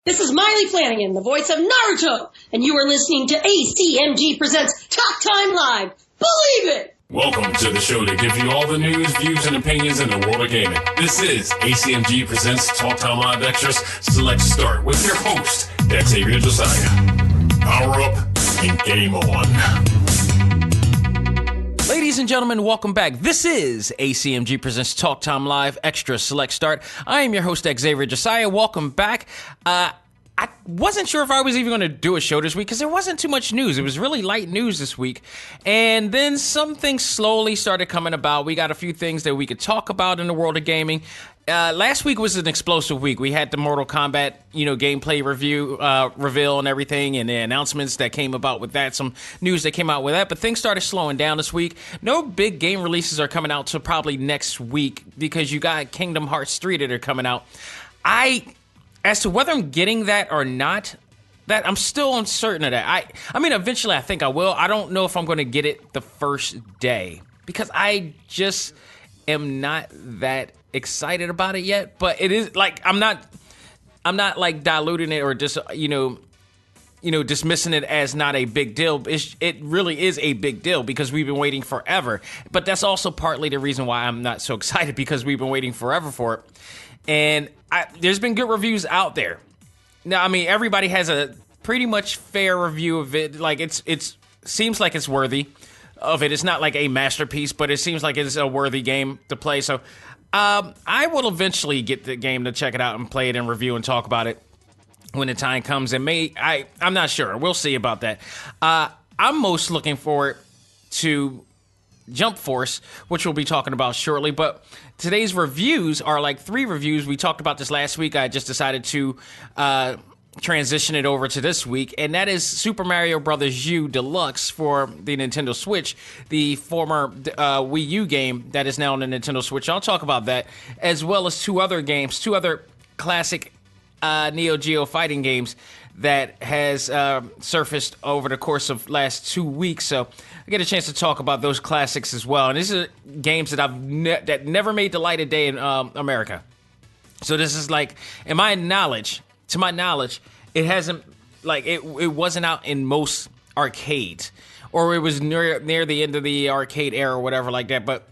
This is Miley Flanagan, the voice of Naruto, and you are listening to A.C.M.G. Presents Talk Time Live. Believe it! Welcome to the show to give you all the news, views, and opinions in the world of gaming. This is A.C.M.G. Presents Talk Time Live Extras Select Start with your host, Xavier Josiah. Power up and game on. Ladies and gentlemen, welcome back. This is A.C.M.G. Presents Talk Time Live Extra Select Start. I am your host, Xavier Josiah. Welcome back. I wasn't sure if I was even going to do a show this week because there wasn't too much news. It was really light news this week. And then some things slowly started coming about. We got a few things that we could talk about in the world of gaming. Last week was an explosive week. We had the Mortal Kombat, gameplay review, reveal and everything, and the announcements that came about with that, some news that came out with that, but things started slowing down this week. No big game releases are coming out till probably next week because you got Kingdom Hearts 3 that are coming out. As to whether I'm getting that or not, that I'm still uncertain of that. I mean, eventually I think I will. I don't know if I'm going to get it the first day because I just am not that excited about it yet, but it is like I'm not like diluting it or just dismissing it as not a big deal. It really is a big deal because we've been waiting forever. But that's also partly the reason why I'm not so excited because we've been waiting forever for it. And there's been good reviews out there. Now, I mean, everybody has a pretty much fair review of it. Like it seems like it's worthy of it. It's not like a masterpiece, but it seems like it's a worthy game to play. So I will eventually get the game to check it out and play it and review and talk about it when the time comes. And I'm not sure. We'll see about that. I'm most looking forward to Jump Force, which we'll be talking about shortly. But today's reviews are like 3 reviews. We talked about this last week. I just decided to transition it over to this week, and that is Super Mario Bros. U Deluxe for the Nintendo Switch, the former Wii U game that is now on the Nintendo Switch. I'll talk about that, as well as 2 other games, 2 other classic Neo Geo fighting games that has surfaced over the course of last 2 weeks. So I get a chance to talk about those classics as well. And these are games that that never made the light of day in America. So this is like, to my knowledge, it hasn't, like, it wasn't out in most arcades, or it was near the end of the arcade era or whatever like that. But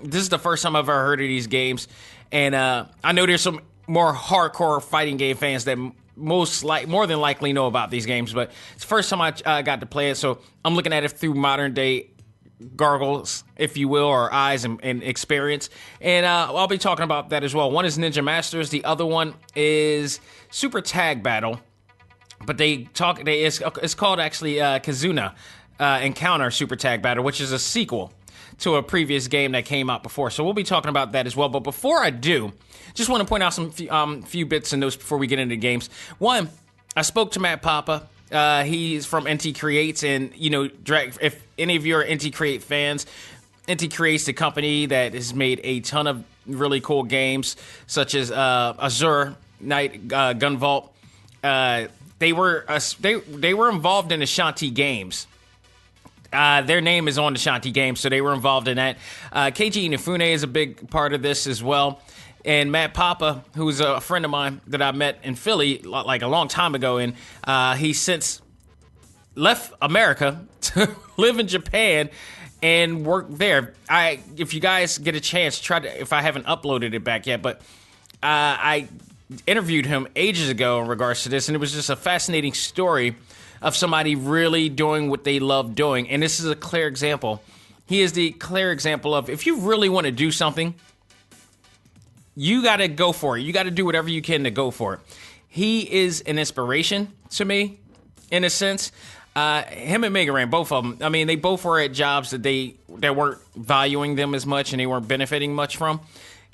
this is the first time I've ever heard of these games. And I know there's some more hardcore fighting game fans that more than likely know about these games, but it's the first time I got to play it, so I'm looking at it through modern day gargles, if you will, or eyes and experience, and I'll be talking about that as well. One is Ninja Masters, the other one is Super Tag Battle, but it's called actually KIZUNA Encounter Super Tag Battle, which is a sequel to a previous game that came out before, so we'll be talking about that as well. But before I do, just want to point out some few bits and notes before we get into games. One, I spoke to Matt Papa. He's from NT Creates, and if any of you are NT Create fans, NT Creates, the company that has made a ton of really cool games, such as Azure Knight, Gunvolt. They were involved in Ashanti Games. Their name is on the Ashanti Games, so they were involved in that. KG Inafune is a big part of this as well. And Matt Papa, who's a friend of mine that I met in Philly like a long time ago, and he since left America to live in Japan and work there. If you guys get a chance, if I haven't uploaded it back yet, but I interviewed him ages ago in regards to this, and it was just a fascinating story of somebody really doing what they love doing. And this is a clear example. He is the clear example of, if you really want to do something, you got to go for it. You got to do whatever you can to go for it. He is an inspiration to me, in a sense. Him and Mega Ran, both of them, I mean, they both were at jobs that weren't valuing them as much and they weren't benefiting much from.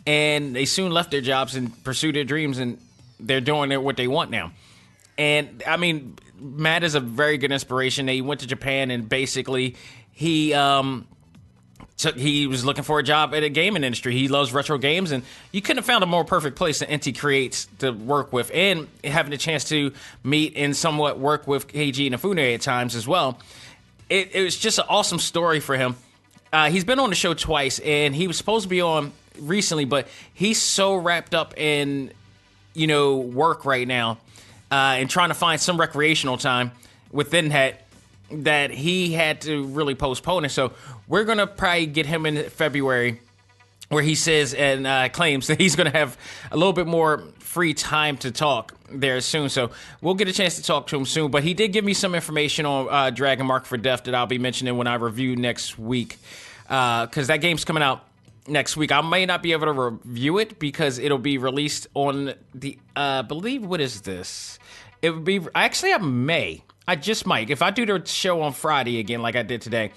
And they soon left their jobs and pursued their dreams, and they're doing what they want now. And, I mean, Matt is a very good inspiration. He went to Japan, and basically he was looking for a job at a gaming industry. He loves retro games, and you couldn't have found a more perfect place than NT Creates to work with, and having a chance to meet and somewhat work with KG Inafune at times as well. It was just an awesome story for him. He's been on the show twice, and he was supposed to be on recently, but he's so wrapped up in, work right now and trying to find some recreational time within that he had to really postpone it. So we're going to probably get him in February, where he says and claims that he's going to have a little bit more free time to talk there soon. So we'll get a chance to talk to him soon. But he did give me some information on Dragon Mark for Death that I'll be mentioning when I review next week, because that game's coming out next week. I may not be able to review it because it'll be released on the, I believe, what is this? It would be, actually I may. I just might. If I do the show on Friday again like I did today,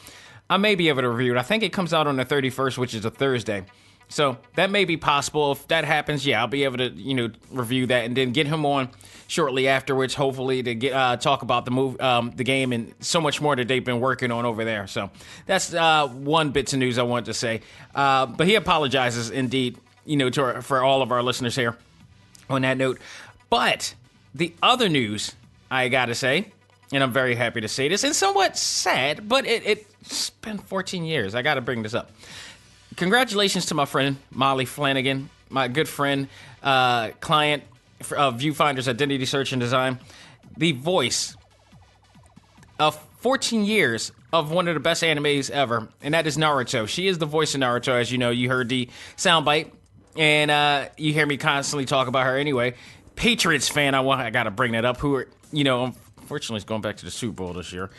I may be able to review it. I think it comes out on the 31st, which is a Thursday. So that may be possible. If that happens, yeah, I'll be able to, review that and then get him on shortly afterwards, hopefully to get talk about the game and so much more that they've been working on over there. So that's one bits of news I wanted to say. But he apologizes indeed, for all of our listeners here on that note. But the other news, I gotta say, and I'm very happy to say this, and somewhat sad, but it's been 14 years. I gotta bring this up. Congratulations to my friend, Molly Flanagan, my good friend, client of Viewfinder's Identity Search and Design, the voice of 14 years of one of the best animes ever, and that is Naruto. She is the voice of Naruto, as you know. You heard the soundbite, and you hear me constantly talk about her anyway. Patriots fan, I got to bring that up, who are, unfortunately is going back to the Super Bowl this year.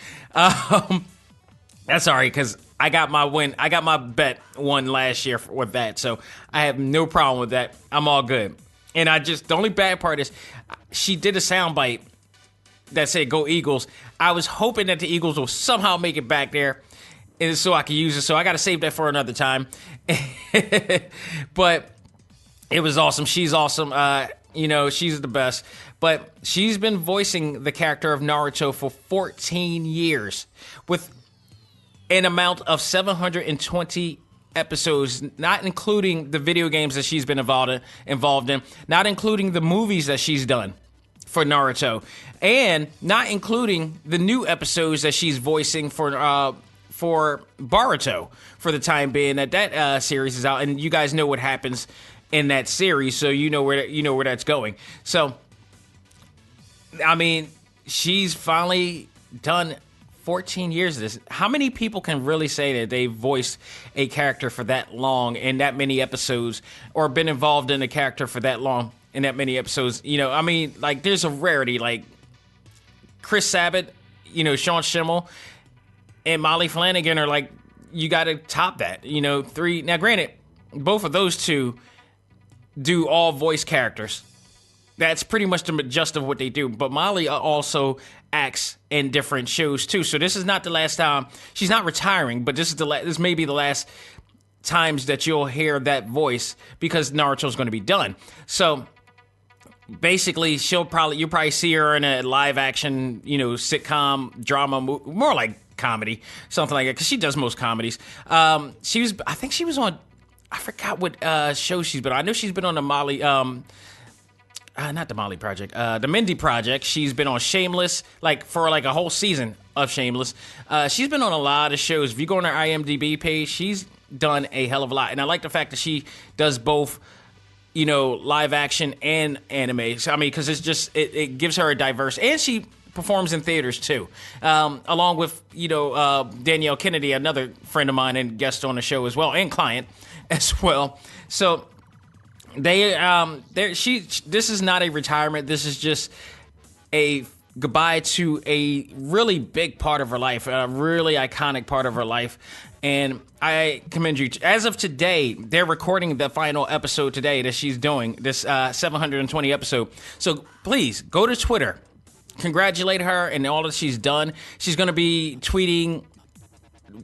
That's all right, because I got my win. I got my bet won last year with that, so I have no problem with that. I'm all good. And the only bad part is she did a soundbite that said "Go Eagles." I was hoping that the Eagles will somehow make it back there, and so I can use it. So I got to save that for another time. But it was awesome. She's awesome. She's the best. But she's been voicing the character of Naruto for 14 years with an amount of 720 episodes, not including the video games that she's been involved in, not including the movies that she's done for Naruto, and not including the new episodes that she's voicing for Boruto for the time being that series is out. And you guys know what happens in that series, so you know where that's going. So, I mean, she's finally done 14 years of this. How many people can really say that they voiced a character for that long in that many episodes, or been involved in a character for that long in that many episodes? There's a rarity. Like Chris Sabat, Sean Schemmel, and Molly Flanagan are like, you got to top that. Three. Now, granted, both of those two do all voice characters. That's pretty much the gist of what they do. But Molly also acts in different shows too. So this is not the last time. She's not retiring, but this may be the last times that you'll hear that voice, because Naruto's going to be done. So basically, you'll probably see her in a live action, sitcom, drama, more like comedy, something like that, because she does most comedies. I think she was on, I forgot what show she's been on. I know she's been on the Molly, not the Molly Project, the Mindy Project. She's been on Shameless, for a whole season of Shameless. She's been on a lot of shows. If you go on her IMDb page, she's done a hell of a lot. And I like the fact that she does both, live action and anime. So, I mean, because it gives her a diverse, and she performs in theaters too, along with Danielle Kennedy, another friend of mine and guest on the show as well, and client as well. So this is not a retirement. This is just a goodbye to a really big part of her life, a really iconic part of her life. And I commend you. As of today, they're recording the final episode today that she's doing, this 720 episode. So please go to Twitter, congratulate her and all that she's done. She's going to be tweeting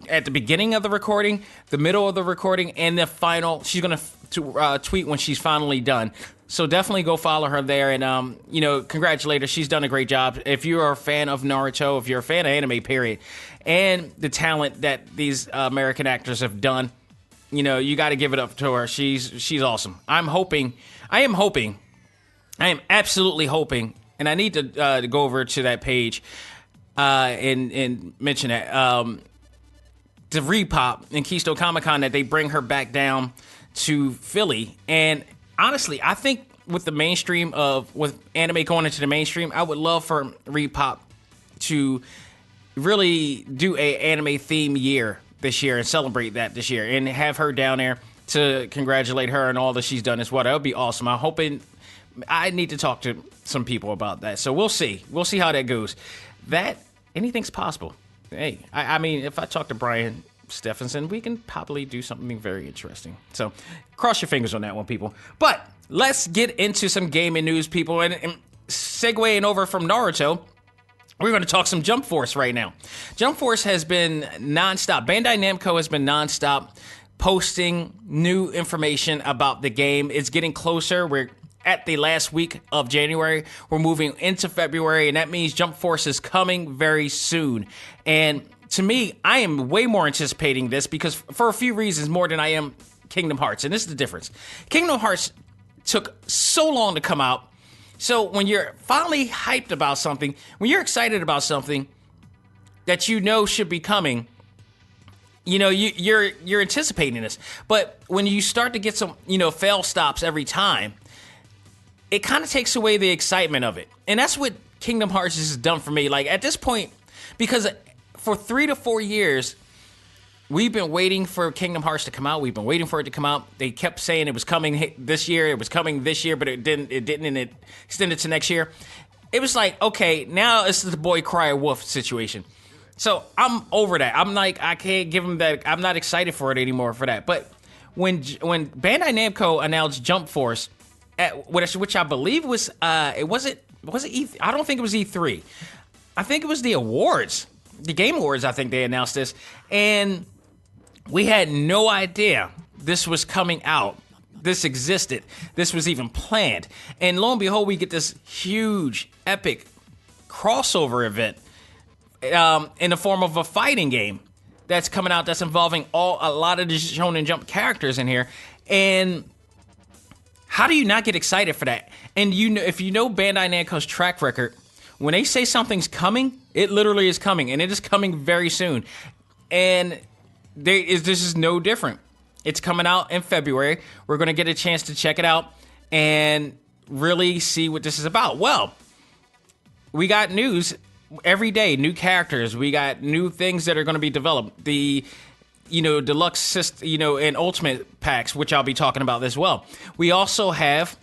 at the beginning of the recording, the middle of the recording, and the final. She's going to tweet when she's finally done. So definitely go follow her there and, congratulate her. She's done a great job. If you are a fan of Naruto, if you're a fan of anime, period, and the talent that these American actors have done, you got to give it up to her. She's awesome. I am absolutely hoping, and I need to go over to that page and mention that, to Repop and Keystone Comic Con, that they bring her back down to Philly. And honestly, I think with the mainstream with anime going into the mainstream, I would love for Repop to really do a anime theme year this year and celebrate that this year and have her down there to congratulate her and all that she's done as well. That would be awesome. I'm hoping. I need to talk to some people about that. So we'll see. We'll see how that goes. Anything's possible. Hey, I mean, if I talk to Brian Stephenson, we can probably do something very interesting. So cross your fingers on that one, people. But let's get into some gaming news, people. And segueing over from Naruto, we're going to talk some Jump Force right now. Jump Force has been nonstop. Bandai Namco has been nonstop posting new information about the game. It's getting closer. We're at the last week of January. We're moving into February, and that means Jump Force is coming very soon. And to me, I am way more anticipating this because for a few reasons more than I am Kingdom Hearts. And this is the difference. Kingdom Hearts took so long to come out. So when you're finally hyped about something, when you're excited about something that you know should be coming, you know, you're anticipating this. But when you start to get some, fail stops every time, it kind of takes away the excitement of it. And that's what Kingdom Hearts has done for me. Like, at this point, because for 3 to 4 years, we've been waiting for Kingdom Hearts to come out. We've been waiting for it to come out. They kept saying it was coming this year. It was coming this year, but it didn't, and it extended to next year. It was like, okay, now it's the boy cry wolf situation. So I'm over that. I'm like, I can't give them that. I'm not excited for it anymore for that. But when Bandai Namco announced Jump Force, which I believe was was it I don't think it was E3. I think it was the awards, the Game Awards. I think they announced this, and we had no idea this was coming out. This existed. This was even planned, and lo and behold, we get this huge, epic crossover event in the form of a fighting game that's coming out. That's involving a lot of the Shonen Jump characters in here, and how do you not get excited for that? And if you know Bandai Namco's track record, when they say something's coming, it literally is coming, and it is coming very soon. And this is no different. It's coming out in February. We're going to get a chance to check it out and really see what this is about. Well, we got news every day, new characters. We got new things that are going to be developed. The deluxe system, and ultimate packs, which I'll be talking about as well. We also have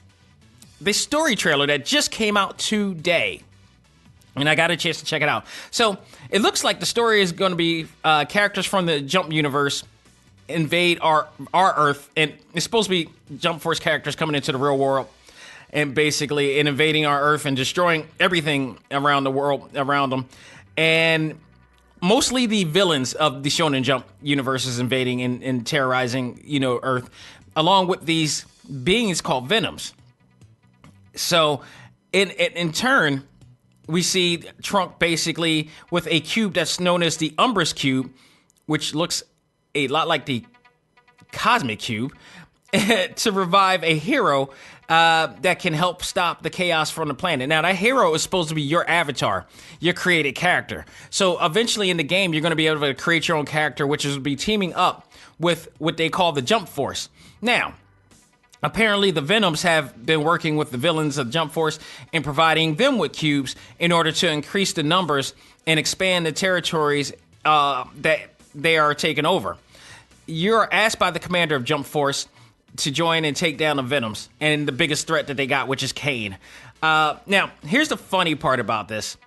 the story trailer that just came out today, and I got a chance to check it out. So it looks like the story is going to be characters from the Jump universe invade our Earth, and it's supposed to be Jump Force characters coming into the real world and basically invading our Earth and destroying everything around the world around them, and mostly the villains of the Shonen Jump universe is invading and terrorizing, Earth, along with these beings called Venoms. So, in turn, we see Trunk basically with a cube that's known as the Umbrus Cube, which looks a lot like the Cosmic Cube, to revive a hero that can help stop the chaos from the planet. Now, that hero is supposed to be your avatar, your created character. So eventually in the game, you're going to be able to create your own character, which is be teaming up with what they call the Jump Force. Now, apparently the Venoms have been working with the villains of Jump Force and providing them with cubes in order to increase the numbers and expand the territories that they are taking over. You're asked by the commander of Jump Force to join and take down the Venoms and the biggest threat that they got, which is Kane. Now, here's the funny part about this.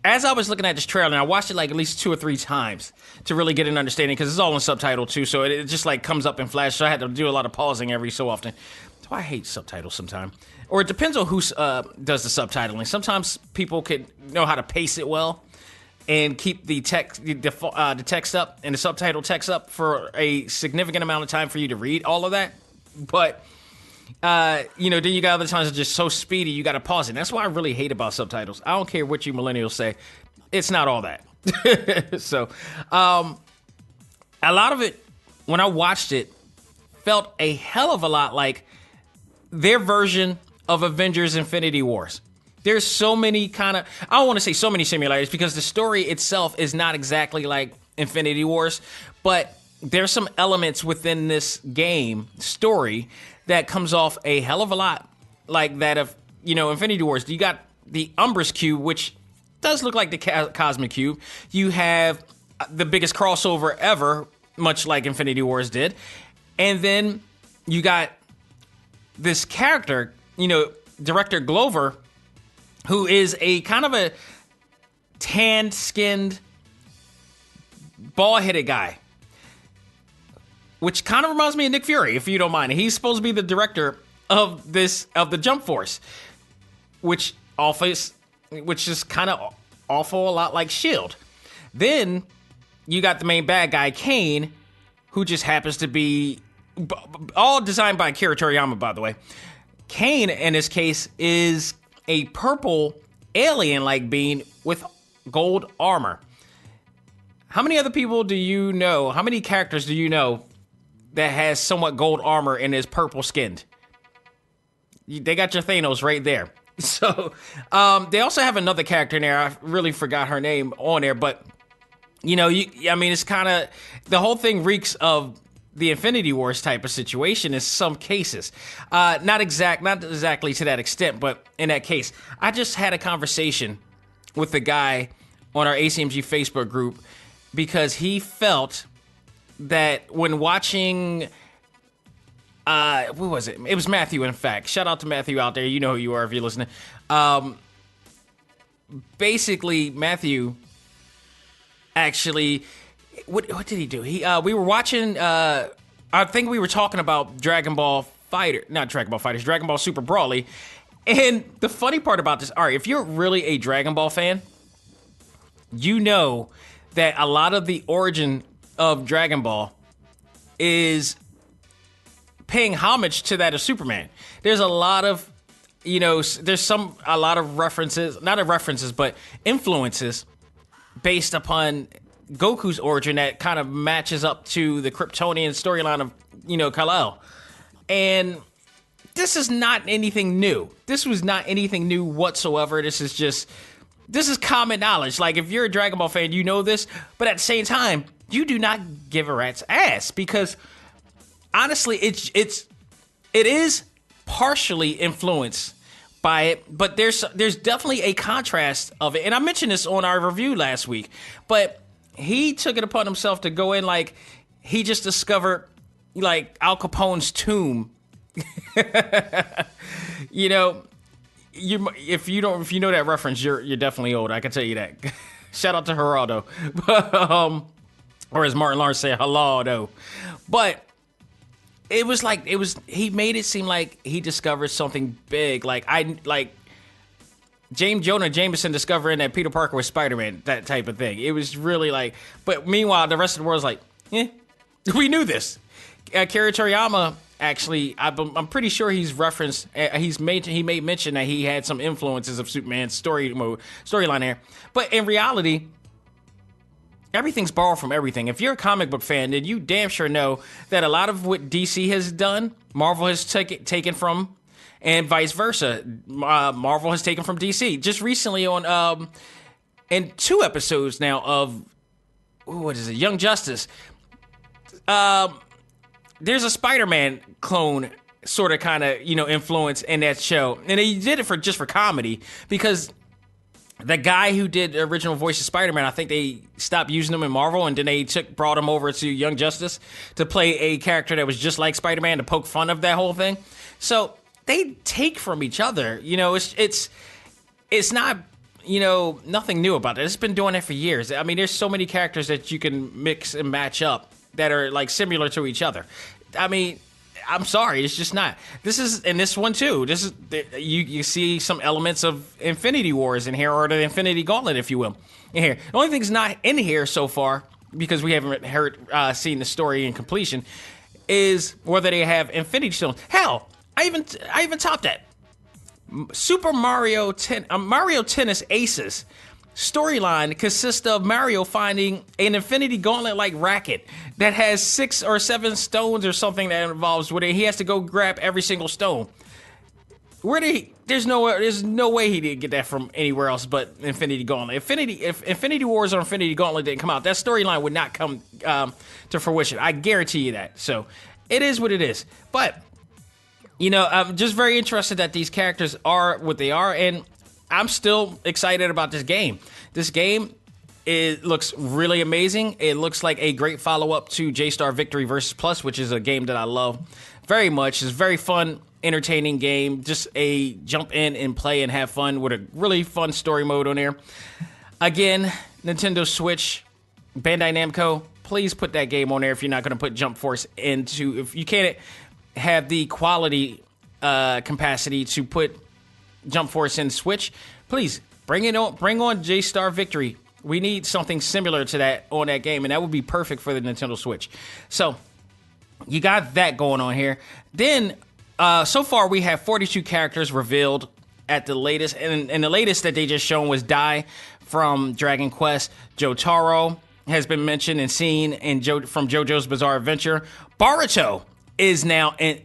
As I was looking at this trailer, and I watched it like at least 2 or 3 times to really get an understanding, because it's all in subtitle too, so it just like comes up in flash, so I had to do a lot of pausing every so often. So I hate subtitles sometimes. Or it depends on who does the subtitling. Sometimes people can know how to pace it well and keep the text, the text up and the subtitle text up for a significant amount of time for you to read all of that. But, then you got other times it's just so speedy, you got to pause it. And that's what I really hate about subtitles. I don't care what you millennials say. It's not all that. So, a lot of it, when I watched it, felt a hell of a lot like their version of Avengers Infinity Wars. There's so many I don't want to say so many simulators, because the story itself is not exactly like Infinity Wars, but there's some elements within this game story that comes off a hell of a lot like that of, Infinity Wars. You got the Umbrus Cube, which does look like the Cosmic Cube. You have the biggest crossover ever, much like Infinity Wars did. And then you got this character, Director Glover, who is a kind of a tan-skinned, bald-headed guy, which kind of reminds me of Nick Fury, if you don't mind. He's supposed to be the director of the Jump Force, which is kind of awful, a lot like S.H.I.E.L.D. Then you got the main bad guy, Kane, who just happens to be all designed by Akira Toriyama, by the way. Kane, in this case, is a purple alien-like being with gold armor. How many other people do you know? How many characters do you know that has somewhat gold armor and is purple skinned? They got your Thanos right there. So they also have another character in there. I really forgot her name on there, but it's kind of, the whole thing reeks of the Infinity Wars type of situation in some cases. Not exactly to that extent, but in that case, I just had a conversation with the guy on our A.C.M.G Facebook group because he felt that when watching, what was it? It was Matthew, in fact. Shout out to Matthew out there. You know who you are if you're listening. Basically, Matthew actually, what did he do? We were watching, I think we were talking about Dragon Ball Super Brawly. And the funny part about this, all right, if you're really a Dragon Ball fan, you know that a lot of the origin of Dragon Ball is paying homage to that of Superman. There's a lot of, a lot of references, but influences based upon Goku's origin that kind of matches up to the Kryptonian storyline of, Kal-El. And this is not anything new. This was not anything new whatsoever. This is common knowledge. Like, if you're a Dragon Ball fan, you know this, but at the same time, you do not give a rat's ass because honestly, it is partially influenced by it, but there's definitely a contrast of it. And I mentioned this on our review last week, but he took it upon himself to go in like he just discovered like Al Capone's tomb. If you know that reference, you're definitely old. I can tell you that. Shout out to Geraldo. Or as Martin Lawrence said, hello though. But he made it seem like he discovered something big. Like James Jonah Jameson discovering that Peter Parker was Spider-Man, that type of thing. It was really like, but meanwhile, the rest of the world's like, we knew this. Akira Toriyama, actually, I'm pretty sure he's referenced, he made mention that he had some influences of Superman's storyline there. But in reality, everything's borrowed from everything. If you're a comic book fan, then you damn sure know that a lot of what DC has done, Marvel has taken from, and vice versa. Marvel has taken from DC. Just recently on, in 2 episodes now of, what is it, Young Justice, there's a Spider-Man clone sort of kind of, influence in that show. And they did it just for comedy because the guy who did the original voice of Spider-Man, I think they stopped using him in Marvel, and then they brought him over to Young Justice to play a character that was just like Spider-Man to poke fun of that whole thing. So they take from each other. It's not, nothing new about it. It's been doing it for years. I mean, there's so many characters that you can mix and match up that are like similar to each other. I mean, I'm sorry, it's just not. This is, and this one too. This is you see some elements of Infinity Wars in here, or the Infinity Gauntlet, if you will, in here. The only thing's not in here so far, because we haven't seen the story in completion, is whether they have Infinity Stones. Hell, I even topped that. Super Mario Tennis Aces storyline consists of Mario finding an Infinity Gauntlet-like racket that has 6 or 7 stones or something that involves where he has to go grab every single stone. There's no way he didn't get that from anywhere else but Infinity Gauntlet. If Infinity Wars or Infinity Gauntlet didn't come out, that storyline would not come to fruition. I guarantee you that. So it is what it is. But I'm just very interested that these characters are what they are, and I'm still excited about this game. This game, it looks really amazing. It looks like a great follow-up to J-Star Victory Versus Plus, which is a game that I love very much. It's a very fun, entertaining game. Just a jump in and play and have fun with a really fun story mode on there. Again, Nintendo Switch, Bandai Namco, please put that game on there if you're not going to put Jump Force into. If you can't have the quality capacity to put Jump Force in Switch, please bring it on. Bring on J-Star Victory. We need something similar to that on that game, and that would be perfect for the Nintendo Switch. So you got that going on here. Then, so far we have 42 characters revealed at the latest, and the latest that they just shown was Dai from Dragon Quest. Jotaro has been mentioned and seen in from JoJo's Bizarre Adventure. Boruto is now in,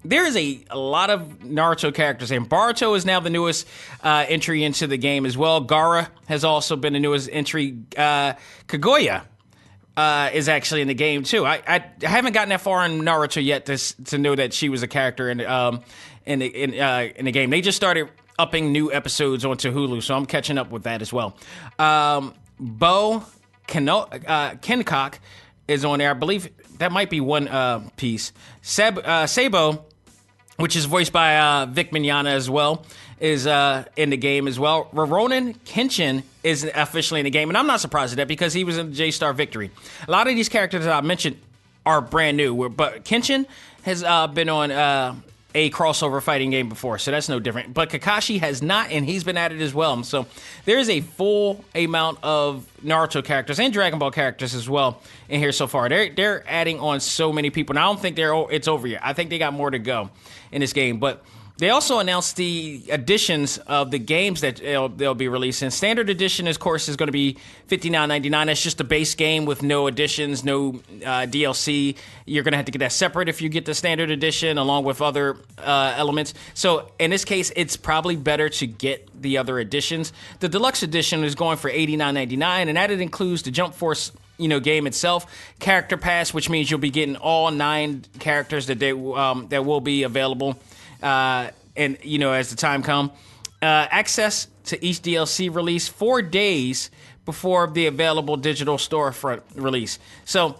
there is a lot of Naruto characters, and Boruto is now the newest entry into the game as well. Gaara has also been the newest entry. Kaguya is actually in the game too. I haven't gotten that far in Naruto yet to know that she was a character in the game. They just started upping new episodes onto Hulu, so I'm catching up with that as well. Bo Kencock is on there. I believe that might be One Piece. Sabo, which is voiced by Vic Mignogna as well, is in the game as well. Rurouni Kenshin is officially in the game, and I'm not surprised at that because he was in J-Star Victory. A lot of these characters that I mentioned are brand new, but Kenshin has been on a crossover fighting game before, so that's no different. But Kakashi has not, and he's been at it as well. So there is a full amount of Naruto characters and Dragon Ball characters as well in here so far. They're adding on so many people, and I don't think it's over yet. I think they got more to go in this game, but they also announced the additions of the games that they'll be releasing. Standard edition, of course, is going to be $59.99. That's just the base game with no additions, no DLC. You're going to have to get that separate if you get the standard edition along with other elements. So in this case, it's probably better to get the other editions. The deluxe edition is going for $89.99, and that includes the Jump Force game itself, character pass, which means you'll be getting all 9 characters that will be available. As the time comes, access to each DLC release 4 days before the available digital storefront release. So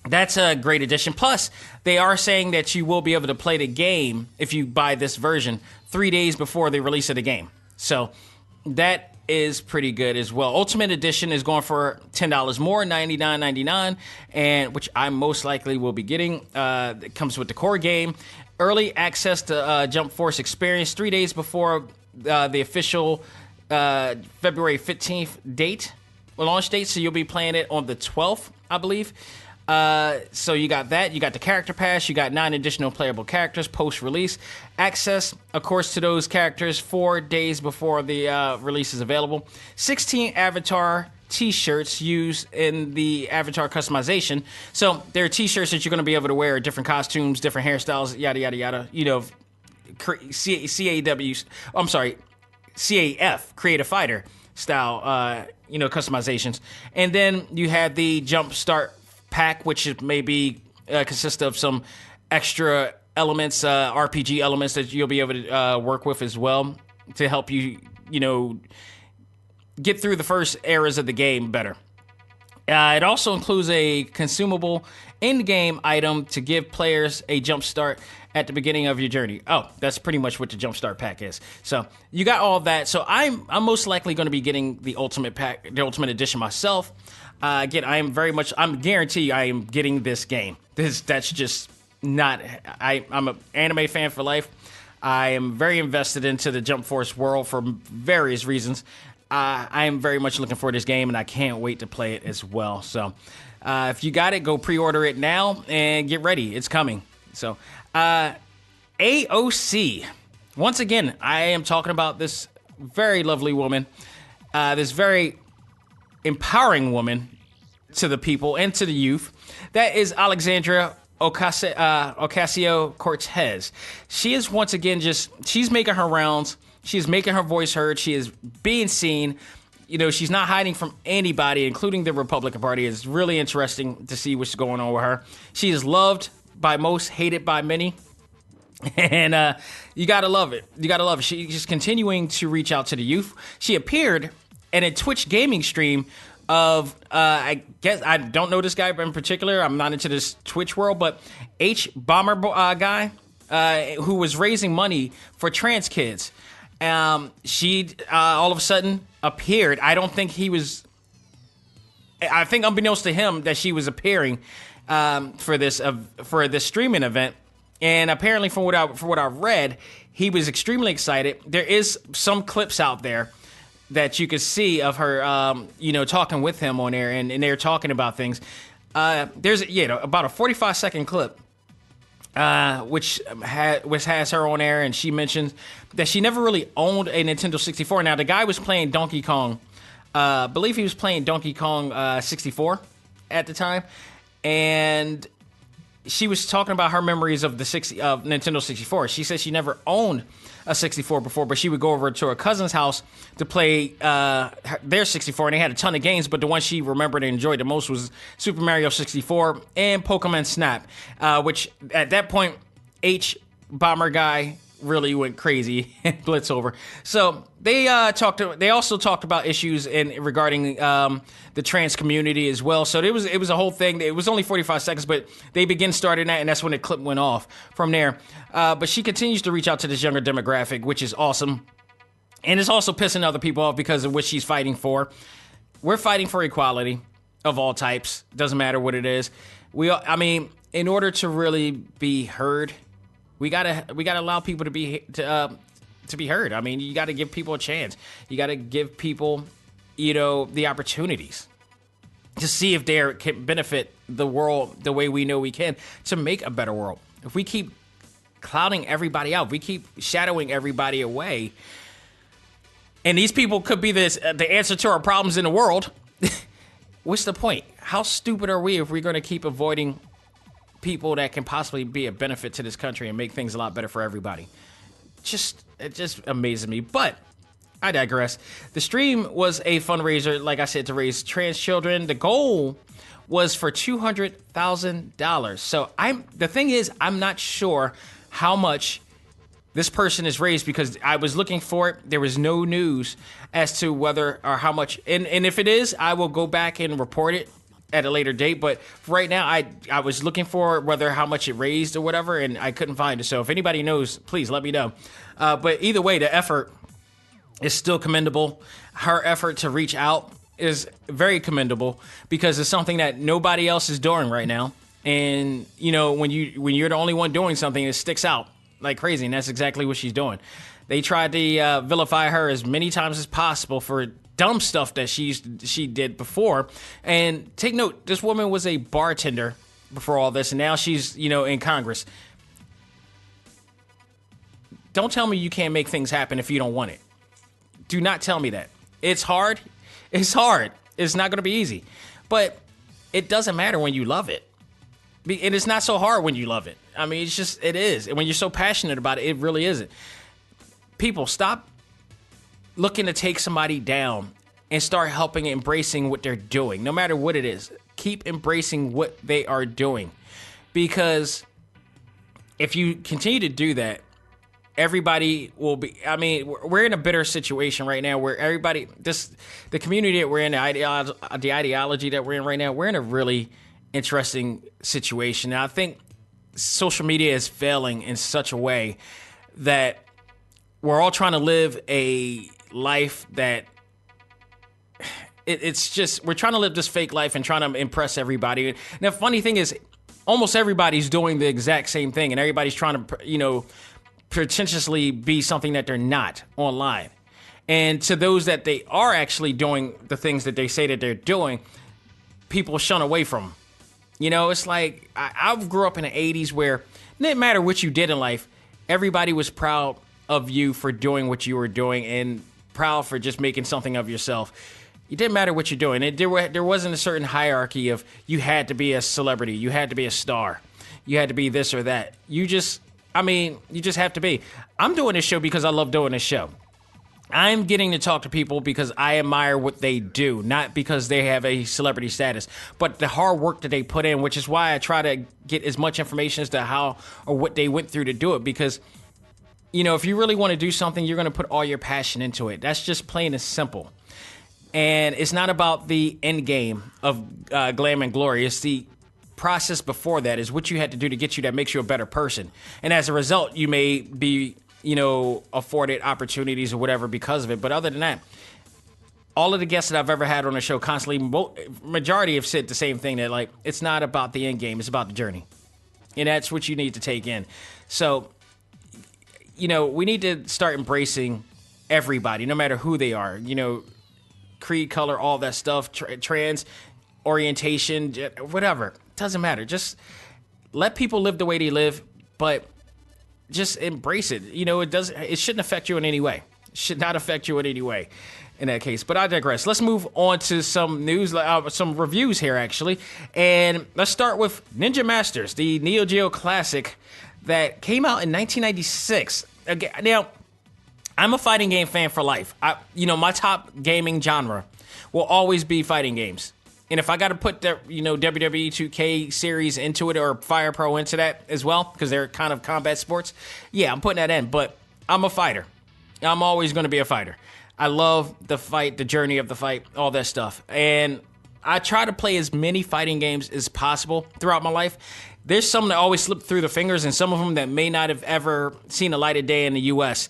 that's a great addition. Plus, they are saying that you will be able to play the game if you buy this version 3 days before the release of the game. So that is pretty good as well. Ultimate Edition is going for $10 more, $99.99, and which I most likely will be getting. It comes with the core game. Early access to Jump Force Experience 3 days before the official February 15th launch date. So you'll be playing it on the 12th, I believe. So you got that. You got the character pass. You got 9 additional playable characters post-release. Access, of course, to those characters 4 days before the release is available. 16 avatar T-shirts used in the avatar customization. So there are T-shirts that you're going to be able to wear, different costumes, different hairstyles, yada, yada, yada. CAF, Creative Fighter style, customizations. And then you have the Jump Start pack, which maybe consists of some extra elements, RPG elements that you'll be able to work with as well to help you, get through the first eras of the game better. It also includes a consumable in-game item to give players a jump start at the beginning of your journey. Oh, that's pretty much what the jump start pack is. So you got all that. So I'm most likely going to be getting the ultimate pack, the ultimate edition myself. Again, I'm guaranteed I am getting this game. That's just not. I'm an anime fan for life. I am very invested into the Jump Force world for various reasons. I am very much looking for this game, and I can't wait to play it as well. So if you got it, go pre-order it now and get ready. It's coming. So A.O.C. Once again, I am talking about this very lovely woman, this very empowering woman to the people and to the youth. That is Alexandria Ocasio-Cortez. She is once again she's making her rounds. She's making her voice heard. She is being seen. She's not hiding from anybody, including the Republican Party. It's really interesting to see what's going on with her. She is loved by most, hated by many. And you gotta love it. You gotta love it. She's just continuing to reach out to the youth. She appeared in a Twitch gaming stream of, I guess, I don't know this guy in particular. I'm not into this Twitch world, but Bomber guy who was raising money for trans kids. She all of a sudden appeared. I don't think he was. I think unbeknownst to him that she was appearing for this streaming event. And apparently, from what I read, he was extremely excited. There is some clips out there that you could see of her, talking with him on there, and they're talking about things. There's about a 45-second clip, which has her on there, and she mentions that she never really owned a Nintendo 64. Now, the guy was playing Donkey Kong. I believe he was playing Donkey Kong 64 at the time, and she was talking about her memories of Nintendo 64. She said she never owned a 64 before, but she would go over to her cousin's house to play their 64, and they had a ton of games, but the one she remembered and enjoyed the most was Super Mario 64 and Pokemon Snap, which at that point, Bomber guy really went crazy and blitz over. So they also talked about issues regarding the trans community as well. So it was a whole thing. It was only 45 seconds, but they starting that, and that's when the clip went off from there. But she continues to reach out to this younger demographic, which is awesome. And it's also pissing other people off because of what she's fighting for. We're fighting for equality of all types. Doesn't matter what it is. In order to really be heard, we gotta allow people to be heard. I mean, you gotta give people a chance. You gotta give people, the opportunities to see if they can benefit the world the way we know we can to make a better world. If we keep clouding everybody out, if we keep shadowing everybody away, and these people could be the answer to our problems in the world, what's the point? How stupid are we if we're going to keep avoiding people that can possibly be a benefit to this country and make things a lot better for everybody? It just amazes me. But I digress. The stream was a fundraiser, like I said, to raise trans children. The goal was for $200,000. So the thing is, I'm not sure how much this person is raised because I was looking for it. There was no news as to whether or how much. And if it is, I will go back and report it at a later date. But right now, I was looking for how much it raised or whatever, and I couldn't find it. So if anybody knows, please let me know. But either way, the effort is still commendable. Her effort to reach out is very commendable because it's something that nobody else is doing right now. And when you're the only one doing something, it sticks out like crazy, and that's exactly what she's doing. They tried to vilify her as many times as possible for dumb stuff that she did before. And take note, this woman was a bartender before all this, and now she's in Congress. Don't tell me you can't make things happen if you don't want it. Do not tell me that. It's hard. It's hard. It's not going to be easy. But it doesn't matter when you love it. And it's not so hard when you love it. I mean, it is. And when you're so passionate about it, it really isn't. People, stop looking to take somebody down and start helping, embracing what they're doing. No matter what it is, keep embracing what they are doing. Because if you continue to do that, everybody will be, we're in a bitter situation right now where everybody, the community that we're in, the ideology that we're in right now, we're in a really interesting situation. Now, I think social media is failing in such a way that we're all trying to live a life that it's just, we're trying to live this fake life and trying to impress everybody. And the funny thing is, almost everybody's doing the exact same thing, and everybody's trying to, pretentiously be something that they're not online. And to those that they are actually doing the things that they say that they're doing, people shun away from them. It's like, I grew up in the 80s where it didn't matter what you did in life, everybody was proud of you for doing what you were doing and proud for just making something of yourself. It didn't matter what you're doing. There wasn't a certain hierarchy of you had to be a celebrity, you had to be a star, you had to be this or that. You just have to be. I'm doing this show because I love doing this show. I'm getting to talk to people because I admire what they do, not because they have a celebrity status, but the hard work that they put in, which is why I try to get as much information as to how or what they went through to do it. Because, you know, if you really want to do something, you're going to put all your passion into it. That's just plain and simple. And it's not about the end game of glam and glory. It's the process before that, is what you had to do to get you that makes you a better person. And as a result, you may be, you know, afforded opportunities or whatever because of it. But other than that, all of the guests that I've ever had on the show constantly, majority have said the same thing, that like, it's not about the end game, it's about the journey. And that's what you need to take in. So, you know, we need to start embracing everybody, no matter who they are, you know, creed, color, all that stuff, trans, orientation, whatever. Doesn't matter. Just let people live the way they live, but just embrace it. You know, it shouldn't affect you in any way. It should not affect you in any way in that case. But I digress. Let's move on to some news, some reviews here, actually. And let's start with Ninja Masters, the Neo Geo classic that came out in 1996. Again, now, I'm a fighting game fan for life. You know, my top gaming genre will always be fighting games. And if I got to put the, you know, WWE 2K series into it, or Fire Pro into that as well, because they're kind of combat sports, yeah, I'm putting that in. But I'm a fighter. I'm always going to be a fighter. I love the fight, the journey of the fight, all that stuff. And I try to play as many fighting games as possible throughout my life. There's some that always slip through the fingers, and some of them that may not have ever seen a light of day in the U.S.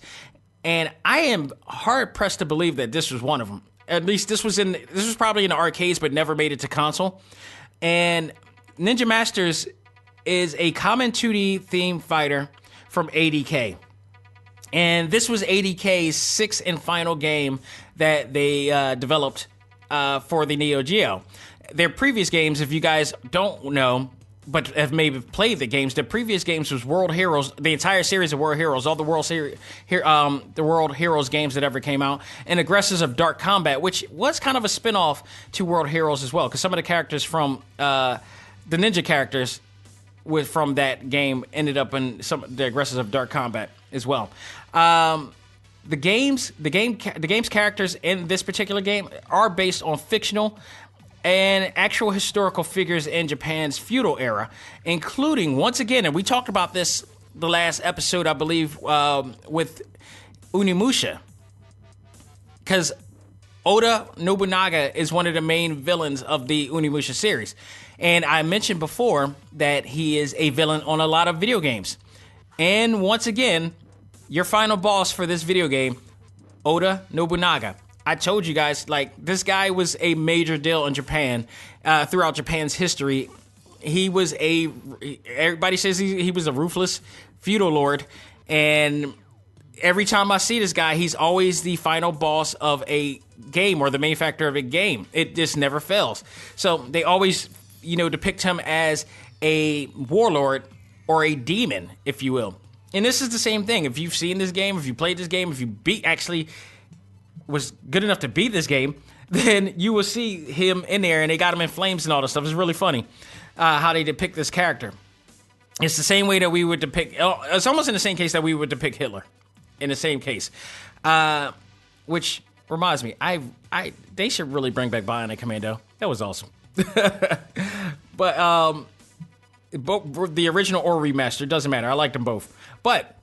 And I am hard-pressed to believe that this was one of them. At least this was probably in the arcades, but never made it to console. And Ninja Masters is a common 2D themed fighter from ADK. And this was ADK's sixth and final game that they developed for the Neo Geo. Their previous games, if you guys don't know, but have maybe played the games, the previous games was World Heroes, the entire series of World Heroes, all the the World Heroes games that ever came out, and Aggressors of Dark Combat, which was kind of a spin-off to World Heroes as well, because some of the characters from the ninja characters from that game ended up in the Aggressors of Dark Combat as well. The game's characters in this particular game are based on fictional and actual historical figures in Japan's feudal era, including, once again, and we talked about this the last episode, I believe, with Onimusha, because Oda Nobunaga is one of the main villains of the Onimusha series. And I mentioned before that he is a villain on a lot of video games. And once again, your final boss for this video game, Oda Nobunaga. I told you guys, like, this guy was a major deal in Japan, throughout Japan's history. Everybody says he was a ruthless feudal lord, and every time I see this guy, he's always the final boss of a game, or the main factor of a game. It just never fails. So they always, you know, depict him as a warlord or a demon, if you will. And this is the same thing. If you've seen this game, if you played this game, if you was good enough to beat this game, then you will see him in there, and they got him in flames and all this stuff. It's really funny how they depict this character. It's the same way that we would depict, it's almost in the same case that we would depict Hitler, in the same case. Which reminds me, they should really bring back Bionic Commando. That was awesome. But both the original or remaster, doesn't matter. I liked them both. But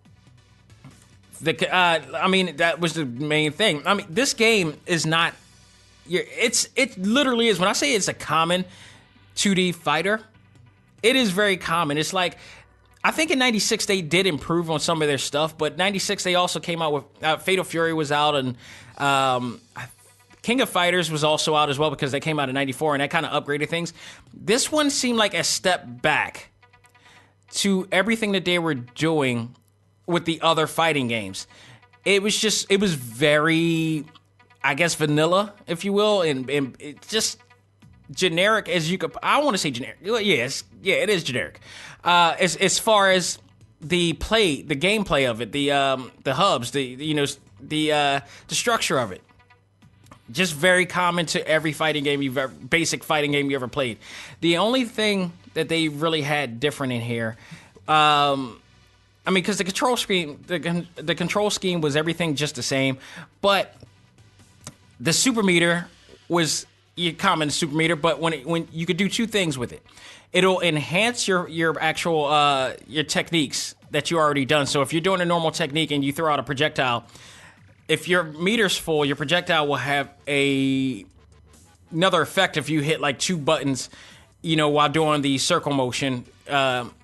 that was the main thing. I mean, this game is not. It literally is. When I say it's a common 2D fighter, it is very common. It's like, I think in '96 they did improve on some of their stuff, but '96 they also came out with Fatal Fury was out, and King of Fighters was also out as well, because they came out in '94, and that kind of upgraded things. This one seemed like a step back to everything that they were doing with the other fighting games. It was very, I guess, vanilla, if you will, and it just generic as you could. I want to say generic. Yes, yeah, it is generic. As far as the gameplay of it, the hubs, the structure of it, just very common to every fighting game basic fighting game you ever played. The only thing that they really had different in here, I mean, because the control scheme, the control scheme was everything just the same, but the super meter was your common super meter. But when you could do two things with it, it'll enhance your actual your techniques that you already done. So if you're doing a normal technique and you throw out a projectile, if your meter's full, your projectile will have another effect if you hit like two buttons, while doing the circle motion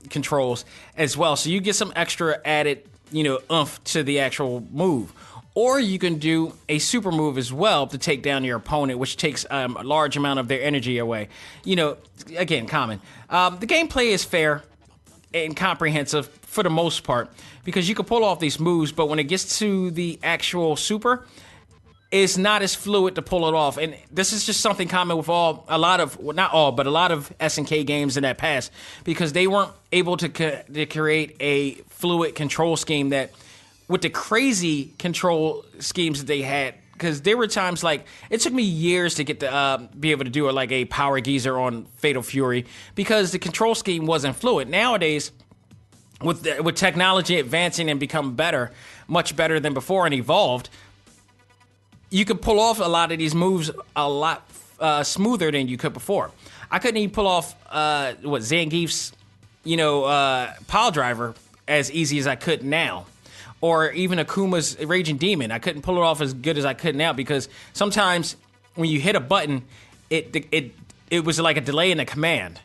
controls as well. So you get some extra added, oomph to the actual move. Or you can do a super move as well to take down your opponent, which takes a large amount of their energy away. Again, common. The gameplay is fair and comprehensive for the most part, because you can pull off these moves, but when it gets to the actual super, it's not as fluid to pull it off. And this is just something common with a lot of SNK games in that past, because they weren't able to create a fluid control scheme that, with the crazy control schemes that they had, because there were times like it took me years to get to be able to do like a power geyser on Fatal Fury, because the control scheme wasn't fluid. Nowadays, with technology advancing and become better, much better than before and evolved, you could pull off a lot of these moves a lot smoother than you could before. I couldn't even pull off Zangief's pile driver as easy as I could now. Or even Akuma's Raging Demon. I couldn't pull it off as good as I could now, because sometimes when you hit a button, it was like a delay in the command.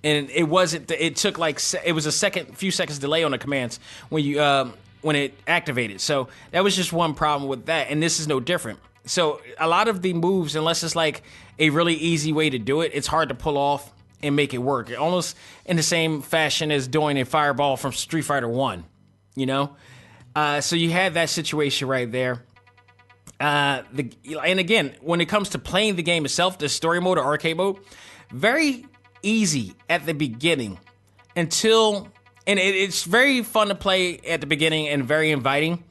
And it wasn't, it took like, it was few seconds delay on the commands when it activated. So that was just one problem with that. And this is no different. So a lot of the moves, unless it's like a really easy way to do it, it's hard to pull off and make it work. Almost in the same fashion as doing a fireball from Street Fighter 1, So you had that situation right there. And again, when it comes to playing the game itself, the story mode or arcade mode, very easy at the beginning it's very fun to play at the beginning and very inviting.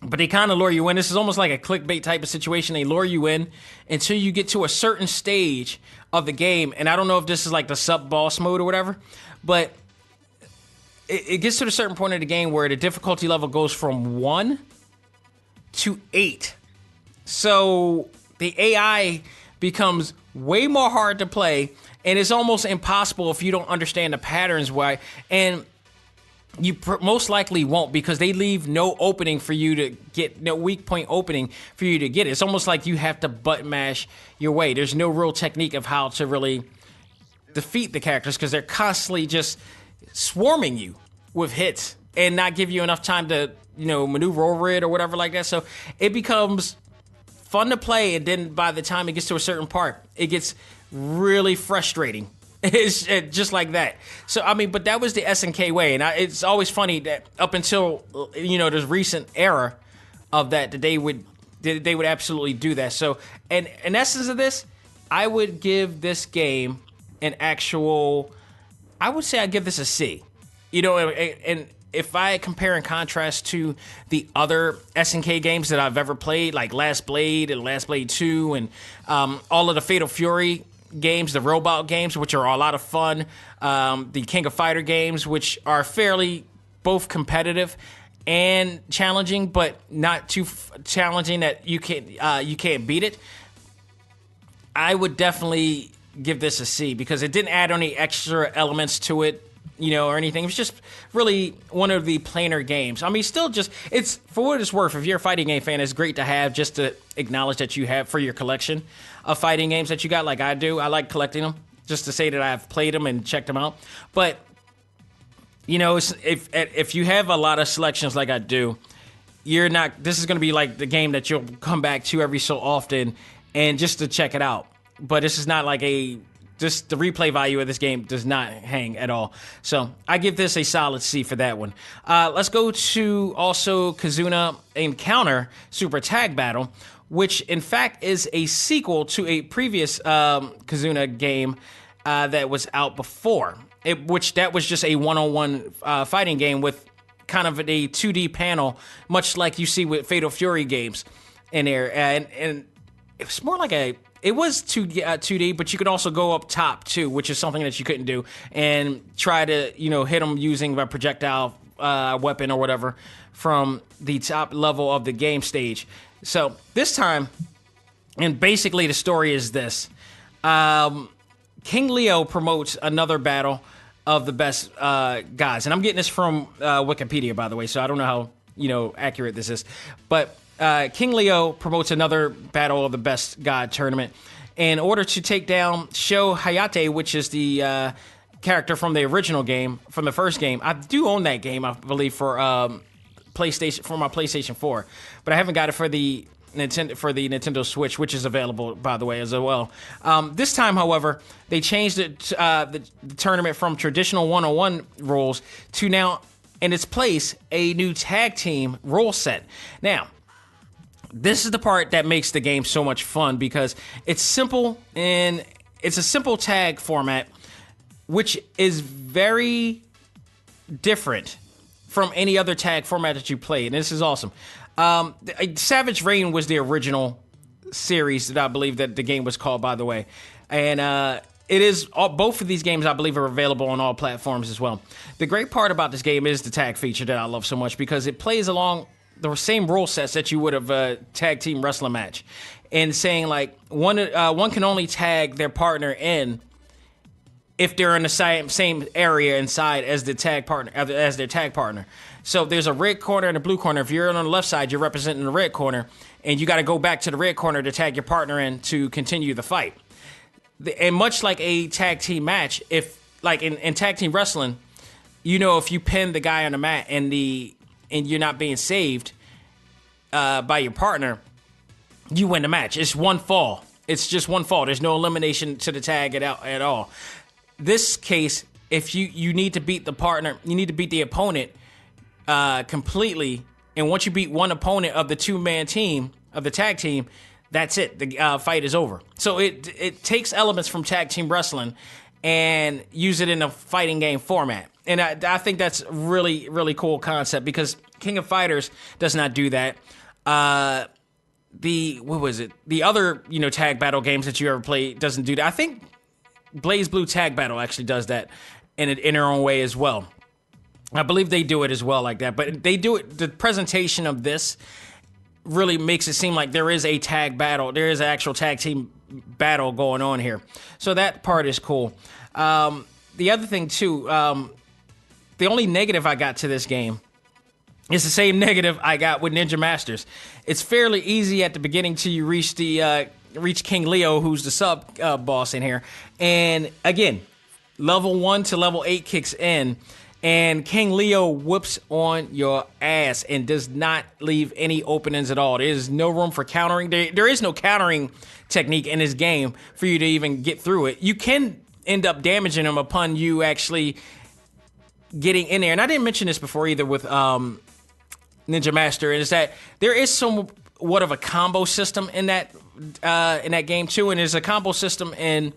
But they kind of lure you in. This is almost like a clickbait type of situation. They lure you in until you get to a certain stage of the game. And I don't know if this is like the sub-boss mode or whatever, but it gets to a certain point of the game where the difficulty level goes from 1 to 8. So the AI becomes way more hard to play, and it's almost impossible if you don't understand the patterns why. And you most likely won't, because they leave no opening for you to get, no weak point opening for you to get it. It's almost like you have to button mash your way. There's no real technique of how to really defeat the characters, because they're constantly just swarming you with hits and not give you enough time to, maneuver over it or whatever like that. So it becomes fun to play, and then by the time it gets to a certain part, it gets really frustrating. It's just like that. So, I mean, but that was the SNK way. And it's always funny that up until, this recent era of that they would absolutely do that. So, and in essence of this, I would give this game I would say I'd give this a C. And if I compare and contrast to the other SNK games that I've ever played, like Last Blade and Last Blade 2 and all of the Fatal Fury games, the robot games, which are a lot of fun, the King of Fighter games, which are fairly both competitive and challenging, but not too challenging that you can't beat it. I would definitely give this a C, because it didn't add any extra elements to it, or anything. It was just really one of the plainer games. I mean, still just, it's, for what it's worth, if you're a fighting game fan, it's great to have, just to acknowledge that you have for your collection of fighting games that you got, like I do. I like collecting them, just to say that I've played them and checked them out. But, if you have a lot of selections like I do, this is going to be like the game that you'll come back to every so often and just to check it out. But this is not like just the replay value of this game does not hang at all. So I give this a solid C for that one. Let's go to also KIZUNA Encounter Super Tag Battle, which in fact is a sequel to a previous KIZUNA game that was out before. That was just a one-on-one fighting game with kind of a 2D panel, much like you see with Fatal Fury games in there. And it was more like it was 2D, but you could also go up top too, which is something that you couldn't do, and try to hit them using a projectile weapon or whatever from the top level of the game stage. So this time, and basically the story is this. King Leo promotes another battle of the best gods. And I'm getting this from Wikipedia, by the way, so I don't know how accurate this is. But King Leo promotes another battle of the best god tournament in order to take down Sho Hayate, which is the character from the original game, from the first game. I do own that game, I believe, for PlayStation, for my PlayStation 4, but I haven't got it for the Nintendo Switch, which is available, by the way, as well. This time, however, they changed it the tournament from traditional 1-on-1 rules to now, in its place, a new tag team rule set. Now, this is the part that makes the game so much fun because it's simple, and it's a simple tag format, which is very different from any other tag format that you play, and this is awesome. Savage Reign was the original series that I believe that the game was called, by the way, and it is both of these games I believe are available on all platforms as well. The great part about this game is the tag feature that I love so much because it plays along the same rule sets that you would have a tag team wrestling match, and saying like one can only tag their partner in if they're in the same area inside as the tag partner, as their tag partner. So there's a red corner and a blue corner. If you're on the left side, you're representing the red corner, and you got to go back to the red corner to tag your partner in to continue the fight. And much like a tag team match, if like in tag team wrestling, if you pin the guy on the mat and you're not being saved by your partner, you win the match. It's one fall. It's just one fall. There's no elimination to the tag at all. This case, if you need to beat the partner, you need to beat the opponent completely. And once you beat one opponent of the two-man team, of the tag team, that's it. The fight is over. So it takes elements from tag team wrestling and use it in a fighting game format. And I think that's really, really cool concept because King of Fighters does not do that. The other, tag battle games that you ever play doesn't do that. I think Blaze Blue Tag Battle actually does that in their own way as well. I believe they do it as well like that, but they do it. The presentation of this really makes it seem like there is a tag battle. There is an actual tag team battle going on here. So that part is cool. The other thing too, the only negative I got to this game is the same negative I got with Ninja Masters. It's fairly easy at the beginning till you reach reach King Leo, who's the sub boss in here. And again, level 1 to level 8 kicks in, and King Leo whoops on your ass and does not leave any openings at all. There is no room for countering. There is no countering technique in this game for you to even get through it. You can end up damaging him upon you actually getting in there. And I didn't mention this before either with Ninja Master, is that there is somewhat of a combo system in that game too, and there's a combo system in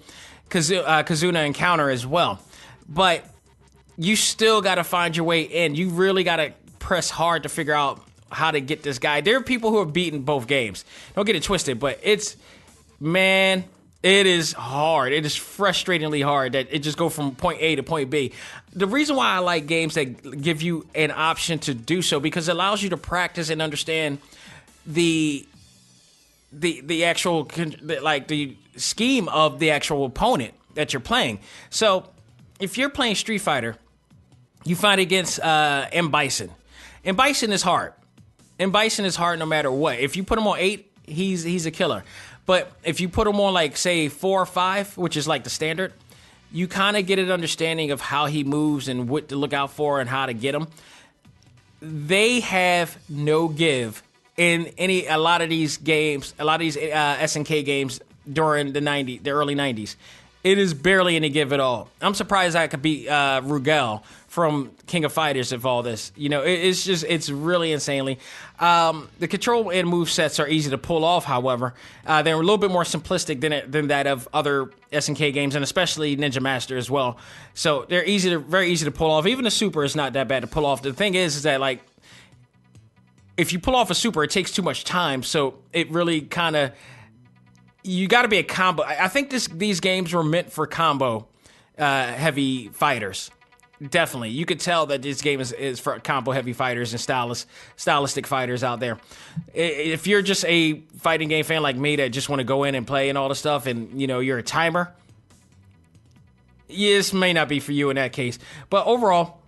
KIZUNA Encounter as well. But you still got to find your way in. You really got to press hard to figure out how to get this guy. There are people who have beaten both games. Don't get it twisted, but it is hard. It is frustratingly hard that it just go from point A to point B. The reason why I like games that give you an option to do so, because it allows you to practice and understand the actual, like, the scheme of the actual opponent that you're playing. So if you're playing Street Fighter, you fight against M. Bison. M. Bison is hard. M. Bison is hard no matter what. If you put him on 8, he's a killer. But if you put him on, like, say, 4 or 5, which is like the standard, you kind of get an understanding of how he moves and what to look out for and how to get him. They have no give in a lot of these games, a lot of these SNK games during the early 90s. It is barely any give at all. I'm surprised I could beat Rugal from King of Fighters of all this. It's really insanely. The control and move sets are easy to pull off, however. They're a little bit more simplistic than that of other SNK games, and especially Ninja Master as well. So they're very easy to pull off. Even the Super is not that bad to pull off. The thing is that, like, if you pull off a Super, it takes too much time, so it really kind of... You got to be a combo. I think these games were meant for combo heavy fighters. Definitely. You could tell that this game is for combo-heavy fighters and stylistic fighters out there. If you're just a fighting game fan like me that just want to go in and play and all the stuff, and, you're a timer, this may not be for you in that case. But overall,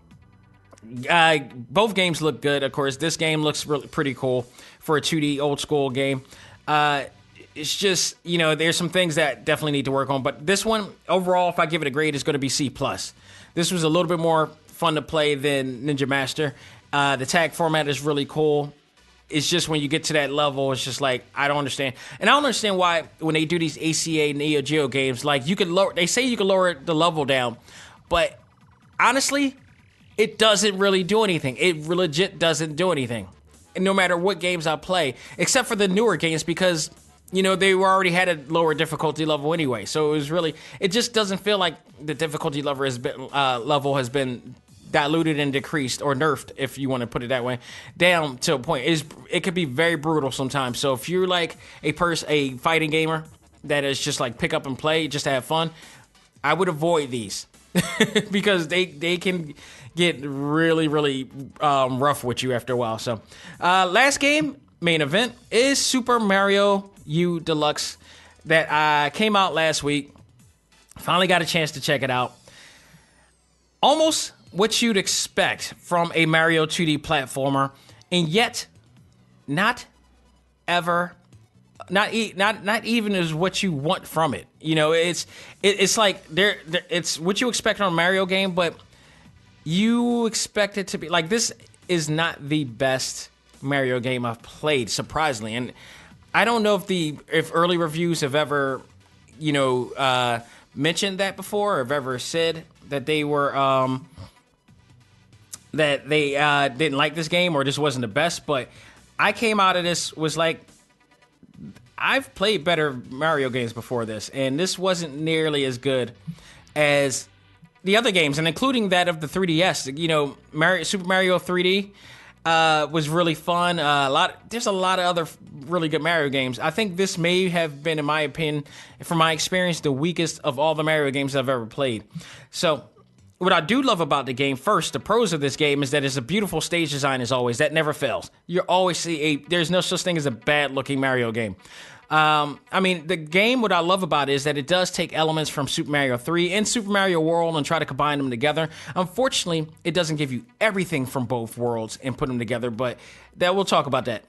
both games look good. Of course, this game looks really pretty cool for a 2D old-school game. It's just, there's some things that definitely need to work on. But this one, overall, if I give it a grade, it's going to be C+. This was a little bit more fun to play than Ninja Master. The tag format is really cool. It's just when you get to that level, it's just like, I don't understand. And I don't understand why when they do these ACA NEO GEO games, like they say you can lower the level down, but honestly, it doesn't really do anything. It legit doesn't do anything. And no matter what games I play, except for the newer games, because they already had a lower difficulty level anyway. So it just doesn't feel like the difficulty level has been diluted and decreased, or nerfed, if you want to put it that way, down to a point. It could be very brutal sometimes. So if you're like a fighting gamer that is just like pick up and play just to have fun, I would avoid these because they can get really, really rough with you after a while. So last game, main event, is Super Mario U Deluxe that came out last week. Finally got a chance to check it out. Almost what you'd expect from a Mario 2D platformer, and yet not even as what you want from it. It's like it's what you expect from a Mario game, but you expect it to be like, this is not the best Mario game I've played, surprisingly. And I don't know if early reviews have ever, mentioned that before, or have ever said that they were didn't like this game, or this wasn't the best. But I came out of this was like, I've played better Mario games before this, and this wasn't nearly as good as the other games, and including that of the 3DS. Super Mario 3D was really fun. There's a lot of other really good Mario games. I think this may have been, in my opinion, from my experience, the weakest of all the Mario games I've ever played. So what I do love about the game, first, the pros of this game, is that it's a beautiful stage design as always. That never fails. You always see there's no such thing as a bad-looking Mario game. The game, what I love about it is that it does take elements from Super Mario 3 and Super Mario World and try to combine them together. Unfortunately, it doesn't give you everything from both worlds and put them together, but we'll talk about that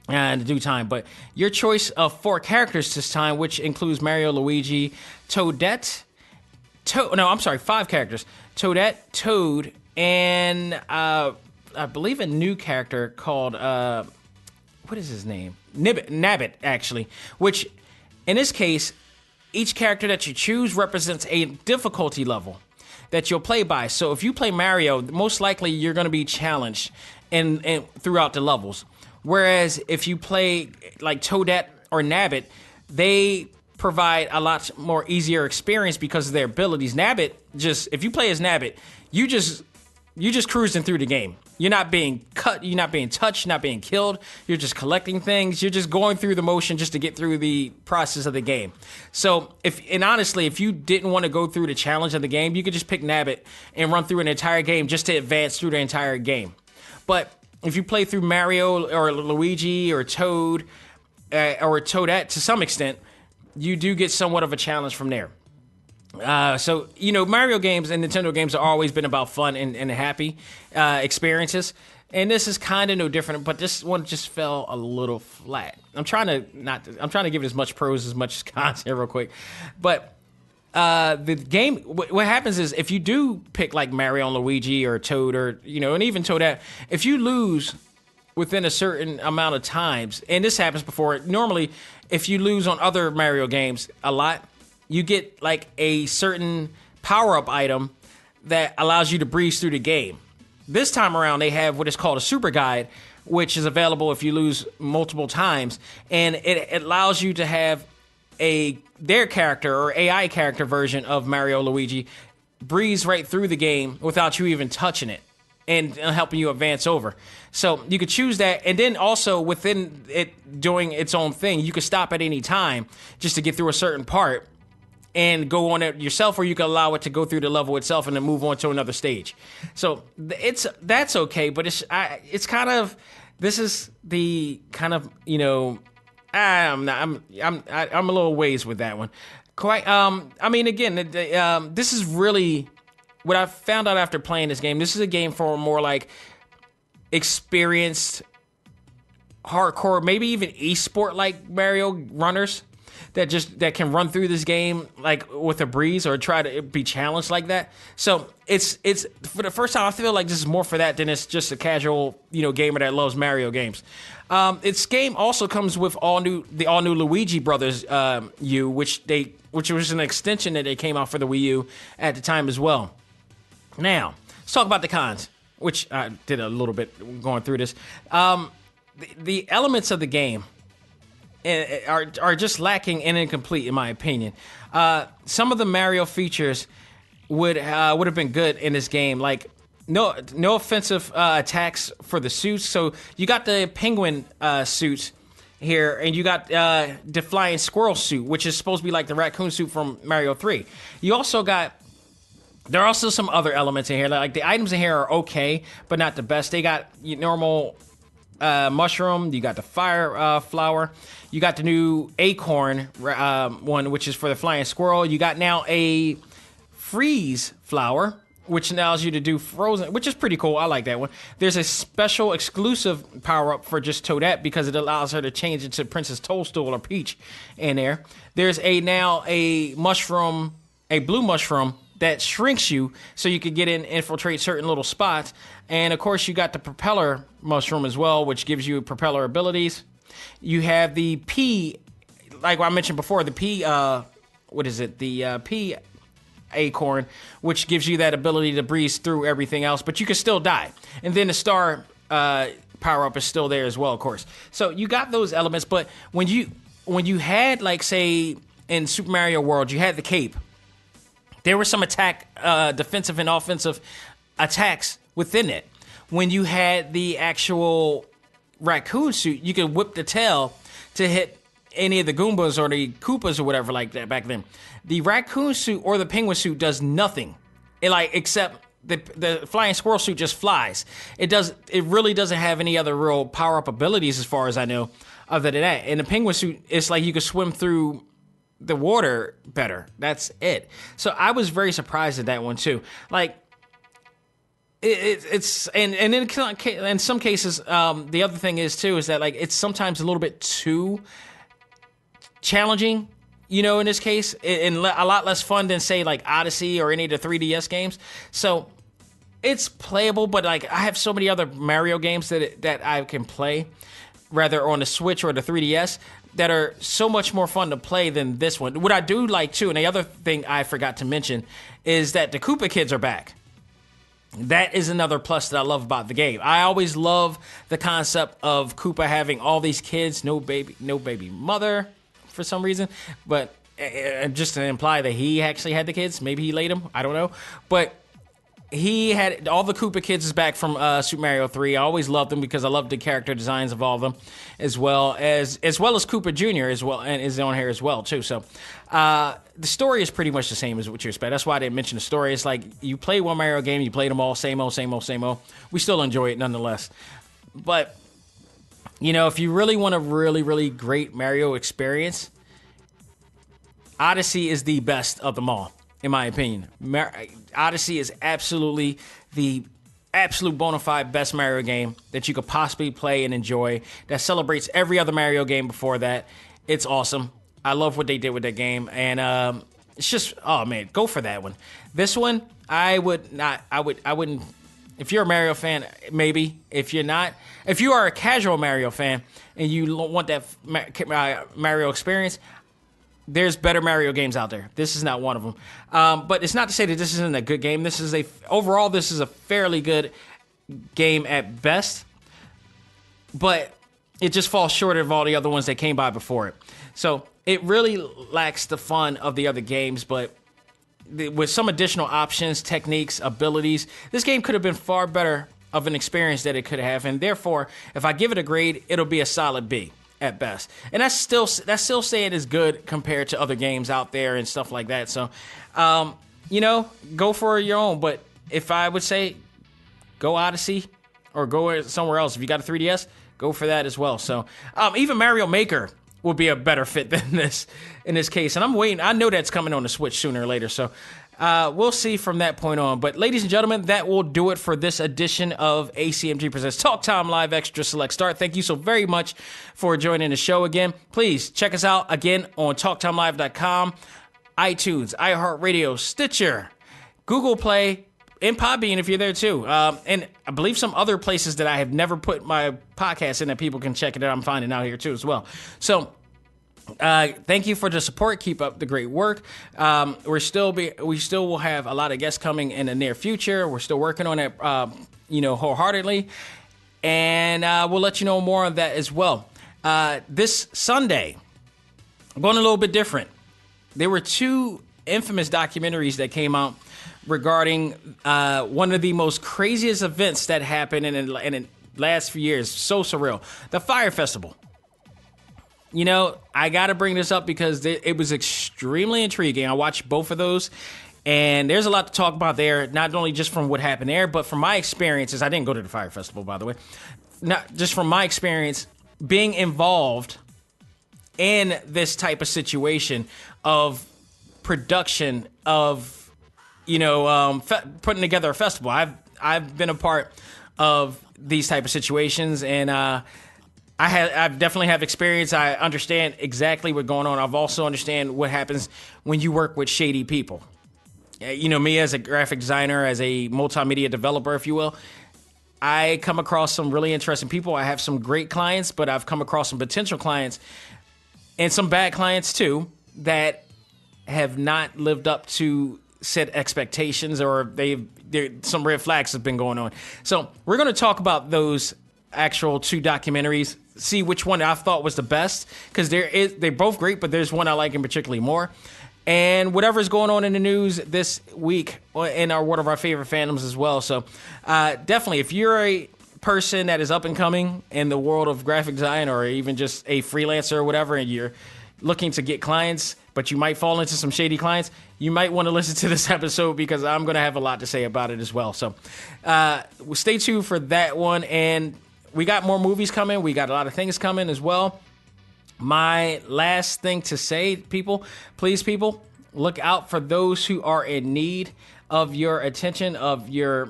in due time. But your choice of 4 characters this time, which includes Mario, Luigi, Toadette, 5 characters. Toadette, Toad, and I believe a new character called, what is his name? Nabbit, actually. Which, in this case, each character that you choose represents a difficulty level that you'll play by. So if you play Mario, most likely you're going to be challenged and throughout the levels. Whereas if you play like Toadette or Nabbit, they provide a lot more easier experience because of their abilities. Nabbit, if you play as Nabbit, you just cruising through the game. You're not being cut, you're not being touched, you're not being killed. You're just collecting things. You're just going through the motion just to get through the process of the game. So, honestly, if you didn't want to go through the challenge of the game, you could just pick Nabbit and run through an entire game just to advance through the entire game. But if you play through Mario or Luigi or Toad or Toadette to some extent, you do get somewhat of a challenge from there. Mario games and Nintendo games have always been about fun and happy experiences. And this is kind of no different, but this one just fell a little flat. I'm trying to give it as much pros as much cons here real quick. But the game, what happens is if you do pick like Mario and Luigi or Toad or, and even Toadette, if you lose within a certain amount of times, and this happens before, normally if you lose on other Mario games a lot, you get like a certain power-up item that allows you to breeze through the game. This time around, they have what is called a super guide, which is available if you lose multiple times, and it allows you to have their character or AI character version of Mario Luigi breeze right through the game without you even touching it and helping you advance over. So you could choose that, and then also within it doing its own thing, you could stop at any time just to get through a certain part. and go on it yourself, or you can allow it to go through the level itself and then move on to another stage. So that's okay, but it's kind of, this is the kind of, you know, I'm a little ways with that one. Quite. I mean, again, this is really what I found out after playing this game. This is a game for more like experienced, hardcore, maybe even esport like Mario runners that can run through this game like with a breeze or try to be challenged like that. So it's for the first time I feel like this is more for that than it's just a casual, you know, gamer that loves Mario games. Its game also comes with the all new Luigi Brothers U, which was an extension that they came out for the Wii U at the time as well. Now let's talk about the cons, which I did a little bit going through this. The elements of the game are just lacking and incomplete, in my opinion. Some of the Mario features would have been good in this game, like no offensive attacks for the suits. So you got the penguin suits here, and you got the flying squirrel suit, which is supposed to be like the raccoon suit from Mario 3. You also got. There are also some other elements in here. Like the items in here are okay, but not the best. They got normal mushroom. You got the fire flower. You got the new acorn one, which is for the flying squirrel. You got now a freeze flower, which allows you to do frozen, which is pretty cool. I like that one. There's a special exclusive power-up for just Toadette because it allows her to change into Princess Toadstool or Peach in there. There's now a mushroom, a blue mushroom, that shrinks you so you could get in, infiltrate certain little spots. And of course, you got the propeller mushroom as well, which gives you propeller abilities. You have the P, like I mentioned before, the P, the P acorn, which gives you that ability to breeze through everything else, but you can still die. And then the star power-up is still there as well, of course. So you got those elements, but when you had, like, say, in Super Mario World, you had the cape. There were some defensive and offensive attacks within it. When you had the actual raccoon suit, you could whip the tail to hit any of the Goombas or the Koopas or whatever like that back then. The raccoon suit or the penguin suit does nothing, except the flying squirrel suit just flies. It really doesn't have any other real power-up abilities as far as I know, other than that. And the penguin suit, it's like you could swim through the water better. That's it. So I was very surprised at that one too. Like it's and in some cases, the other thing is too is that like it's sometimes a little bit too challenging. You know, in this case, and a lot less fun than say like Odyssey or any of the 3DS games. So it's playable, but like I have so many other Mario games that I can play, rather on the Switch or the 3DS, that are so much more fun to play than this one. What I do like too, and the other thing I forgot to mention, is that the Koopa kids are back. That is another plus that I love about the game. I always love the concept of Koopa having all these kids, no baby mother for some reason, but just to imply that he actually had the kids. Maybe he laid them, I don't know. But he had all the Koopa kids is back from Super Mario 3. I always loved them because I loved the character designs of all of them, as well as Koopa Jr. as well, and is on here as well too. So the story is pretty much the same as what you expect. That's why I didn't mention the story. It's like you play one Mario game, you play them all, same old. We still enjoy it nonetheless. But you know, if you really want a really, really great Mario experience, Odyssey is the best of them all, in my opinion. Odyssey is absolutely the absolute bona fide best Mario game that you could possibly play and enjoy, that celebrates every other Mario game before that. It's awesome. I love what they did with that game, and it's just, oh man, go for that one. This one, I wouldn't. If you're a Mario fan, maybe. If you're not, if you are a casual Mario fan and you want that Mario experience, there's better Mario games out there. This is not one of them. But it's not to say that this isn't a good game. Overall, this is a fairly good game at best. But it just falls short of all the other ones that came by before it. So it really lacks the fun of the other games. But with some additional options, techniques, abilities, this game could have been far better of an experience that it could have. And therefore, if I give it a grade, it'll be a solid B. at best. And that's still saying is good compared to other games out there and stuff like that. So, go for your own. But if I would say go Odyssey or go somewhere else, if you got a 3DS, go for that as well. So even Mario Maker would be a better fit than this in this case. And I'm waiting. I know that's coming on the Switch sooner or later. So we'll see from that point on. But ladies and gentlemen, that will do it for this edition of A.C.M.G. Presents Talk Time Live Extra Select Start. Thank you so very much for joining the show again. Please check us out again on TalkTimeLive.com, iTunes, iHeartRadio, Stitcher, Google Play, and Podbean if you're there too. And I believe some other places that I have never put my podcast in that people can check it out. I'm finding out here too as well. So thank you for the support. Keep up the great work. We still will have a lot of guests coming in the near future. We're still working on it, wholeheartedly, and we'll let you know more on that as well. This Sunday, I'm going a little bit different. There were two infamous documentaries that came out regarding one of the most craziest events that happened in the last few years. So surreal. The Fire Festival. I got to bring this up because it was extremely intriguing. I watched both of those, and there's a lot to talk about there, not only just from what happened there, but from my experiences. I didn't go to the Fire Festival, by the way. Not just from my experience being involved in this type of situation of production of, putting together a festival. I've been a part of these type of situations, and I've definitely have experience. I understand exactly what's going on. I've also understand what happens when you work with shady people. Me as a graphic designer, as a multimedia developer, if you will, I come across some really interesting people. I have some great clients, but I've come across some potential clients and some bad clients too that have not lived up to set expectations, or some red flags have been going on. So we're going to talk about those actual two documentaries, see which one I thought was the best, because they're both great, but there's one I like in particularly more. And whatever's going on in the news this week in one of our favorite fandoms as well. So definitely, if you're a person that is up and coming in the world of graphic design, or even just a freelancer or whatever, and you're looking to get clients, but you might fall into some shady clients, you might want to listen to this episode, because I'm going to have a lot to say about it as well. So stay tuned for that one. And we got more movies coming. We got a lot of things coming as well. My last thing to say, please, look out for those who are in need of your attention, of your,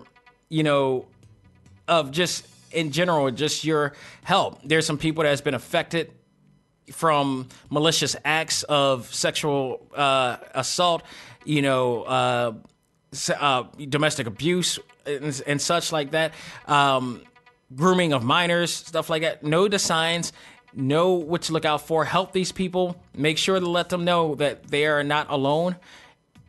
of just in general, just your help. There's some people that has been affected from malicious acts of sexual assault, domestic abuse and such like that, grooming of minors, stuff like that. Know the signs, know what to look out for, help these people, make sure to let them know that they are not alone,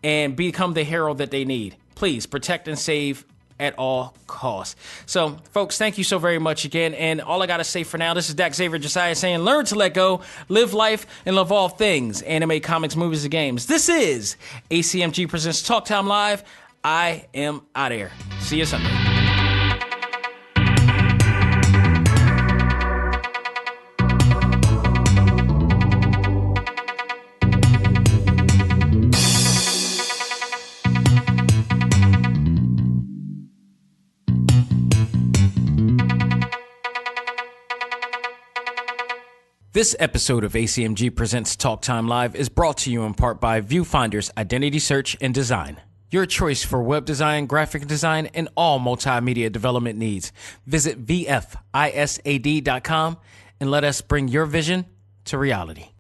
and become the hero that they need. Please protect and save at all costs. So, folks, thank you so very much again. And all I got to say for now, this is Dak Xavier Josiah saying, learn to let go, live life, and love all things anime, comics, movies, and games. This is A.C.M.G. Presents Talk Time Live. I am out of here. See you Sunday. This episode of A.C.M.G. Presents Talk Time Live is brought to you in part by Viewfinder's Identity Search and Design. Your choice for web design, graphic design, and all multimedia development needs. Visit VFISAD.com and let us bring your vision to reality.